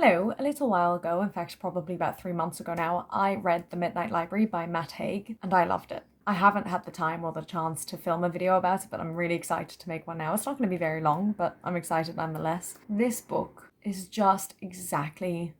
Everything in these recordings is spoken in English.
Hello, a little while ago, in fact probably about 3 months ago now, I read The Midnight Library by Matt Haig and I loved it. I haven't had the time or the chance to film a video about it, but I'm really excited to make one now. It's not going to be very long, but I'm excited nonetheless. This book is just exactly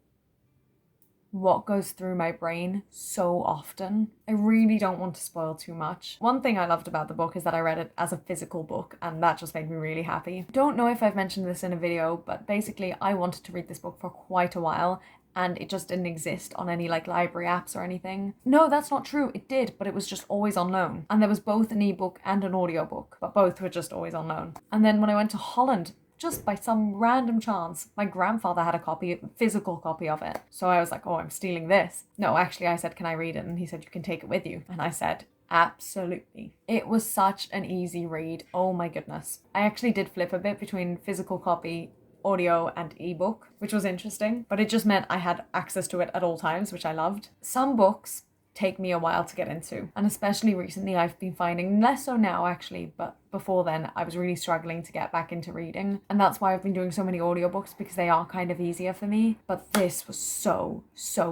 what goes through my brain so often. I really don't want to spoil too much. One thing I loved about the book is that I read it as a physical book, and that just made me really happy. Don't know if I've mentioned this in a video, but basically I wanted to read this book for quite a while, and it just didn't exist on any library apps or anything. No, that's not true. It did, but it was just always unknown. And there was both an ebook and an audiobook, but both were just always unknown. And then when I went to Holland, just by some random chance, my grandfather had a physical copy of it. So I was like, oh, I'm stealing this. No, actually, I said, can I read it? And he said, you can take it with you. And I said, absolutely. It was such an easy read. Oh my goodness. I actually did flip a bit between physical copy, audio and ebook, which was interesting, but it just meant I had access to it at all times, which I loved. Some books take me a while to get into, and especially recently I've been finding, less so now actually, but before then I was really struggling to get back into reading, and that's why I've been doing so many audiobooks, because they are kind of easier for me. But this was so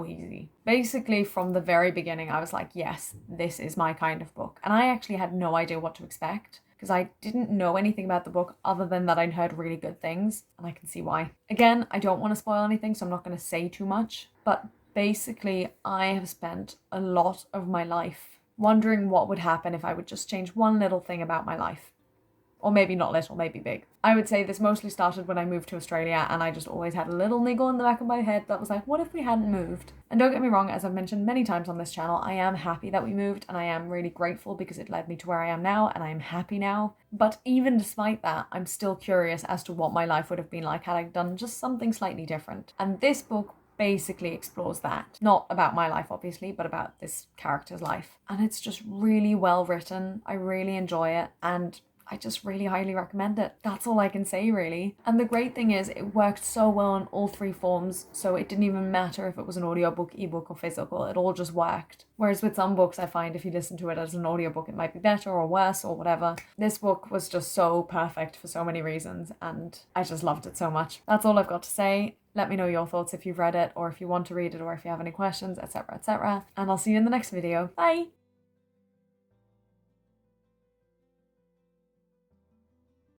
easy. Basically from the very beginning I was like, yes, this is my kind of book, and I actually had no idea what to expect, because I didn't know anything about the book other than that I'd heard really good things, and I can see why. Again, I don't want to spoil anything, so I'm not going to say too much, but basically, I have spent a lot of my life wondering what would happen if I would just change one little thing about my life. Or maybe not little, maybe big. I would say this mostly started when I moved to Australia, and I just always had a little niggle in the back of my head that was like, what if we hadn't moved? And don't get me wrong, as I've mentioned many times on this channel, I am happy that we moved, and I am really grateful because it led me to where I am now, and I am happy now. But even despite that, I'm still curious as to what my life would have been like had I done just something slightly different. And this book basically explores that. Not about my life, obviously, but about this character's life. And it's just really well written. I really enjoy it, and I just really highly recommend it. That's all I can say, really. And the great thing is it worked so well in all three forms, so it didn't even matter if it was an audiobook, ebook, or physical. It all just worked. Whereas with some books, I find if you listen to it as an audiobook, it might be better or worse or whatever. This book was just so perfect for so many reasons, and I just loved it so much. That's all I've got to say. Let me know your thoughts if you've read it, or if you want to read it, or if you have any questions, etc., etc. And I'll see you in the next video. Bye!